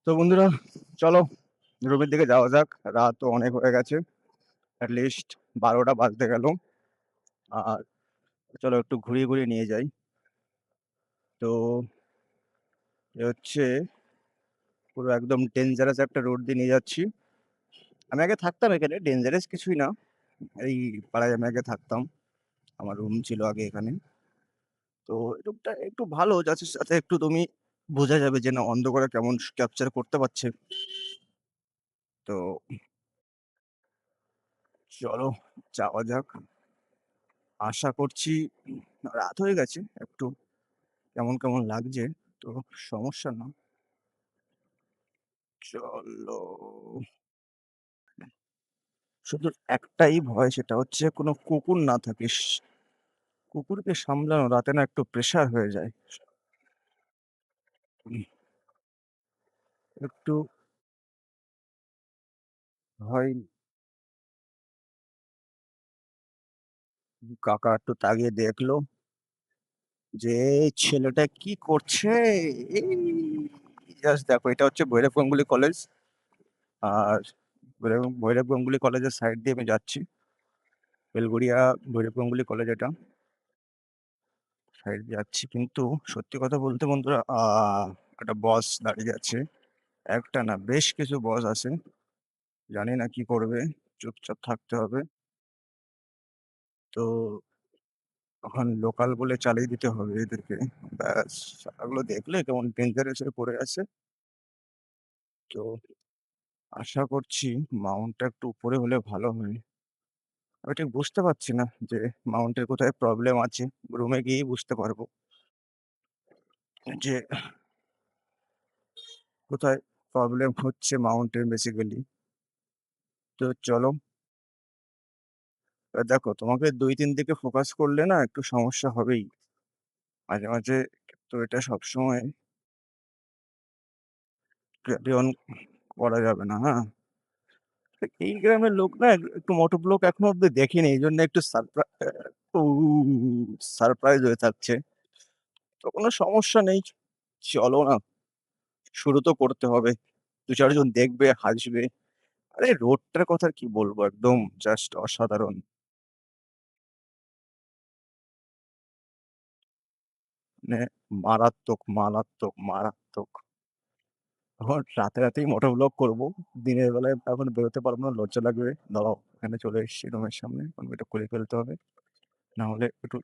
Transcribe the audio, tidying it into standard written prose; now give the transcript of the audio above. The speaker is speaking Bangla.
তো বন্ধুরা, চলো রুমের দিকে যাওয়া যাক। রাত তো অনেক হয়ে গেছে। এট লিস্ট ১২টা বাজতে গেল। আর চলো একটু ঘুরিয়ে নিয়ে যাই। তো এ হচ্ছে পুরো একদম ডেঞ্জারাস একটা রোড দিয়ে নিয়ে যাচ্ছি। আমি আগে থাকতাম এখানে, ডেঞ্জারাস কিছুই না। এই পাড়ায় আমি আগে থাকতাম। আমার রুম ছিল আগে এখানে। তো রুমটা একটু ভালো, যাচ্ছে সাথে একটু তুমি বোঝা যাবে যে না অন্ধকারে কেমন ক্যাপচার করতে পারছে। তো চলো যাওয়া যাক। আশা করছি রাত হয়ে গেছে একটু কেমন লাগছে। তো সমস্যা না। চলো। শুধু একটাই ভয়, সেটা হচ্ছে কোনো কুকুর না থাকে। কুকুরকে সামলানো রাতে না একটু প্রেশার হয়ে যায়। উম একটু ভয়। কাকা একটু তাকিয়ে দেখলো যে এই ছেলেটা কি করছে? এই জাস্ট দেখো, এটা হচ্ছে ভৈরব গাঙ্গুলি কলেজ। আর ভৈরব গাঙ্গুলি কলেজের সাইড দিয়ে আমি যাচ্ছি। বেলঘরিয়া ভৈরব গাঙ্গুলি কলেজ এটা। সাইড দিয়ে যাচ্ছি, কিন্তু সত্যি কথা বলতে বন্ধুরা, একটা বস দাঁড়িয়ে আছে। একটা না, বেশ কিছু বস আছে। জানি না কি করবে। চুপচাপ থাকতে হবে। তো এখন লোকাল বলে চালিয়ে দিতে হবে এদেরকে। ব্যাস, শালাগুলো দেখলে কেমন ডেঞ্জারাস হয়ে পড়ে আছে। তো আশা করছি মাউন্টটা একটু উপরে হলে ভালো হয়। আমি ঠিক বুঝতে পারছি না যে মাউন্টের কোথায় প্রবলেম আছে। রুমে গিয়েই বুঝতে পারবো যে কোথায় প্রবলেম হচ্ছে মাউন্টের বেসিক্যালি। তো চলো। দেখো, তোমাকে ২-৩ দিকে ফোকাস করলে না একটু সমস্যা হবেই। মাঝে। তো এটা সবসময় ক্যারি অন করা যাবে না, হ্যাঁ? এই গ্রামের লোক না একটু মোটর লোক এখনো অব্দি দেখিনি। এইজন্য একটু উ সারপ্রাইজ হয়ে থাকছে। তো কোনো সমস্যা নেই। চলো না, শুরু তো করতে হবে। ২-৪ জন দেখবে, হাসবে। আরে রোডটার কথা আর কি বলবো, একদম জাস্ট অসাধারণ। মানে মারাত্মক। এখন রাতেই মোটোব্লগ করবো। দিনের বেলায় এখন বেরোতে পারবো না, লজ্জা লাগবে। দাঁড়াও, এখানে চলে এসেছি রুমের সামনে। এখন এটা খুলে ফেলতে হবে। না হলে একটু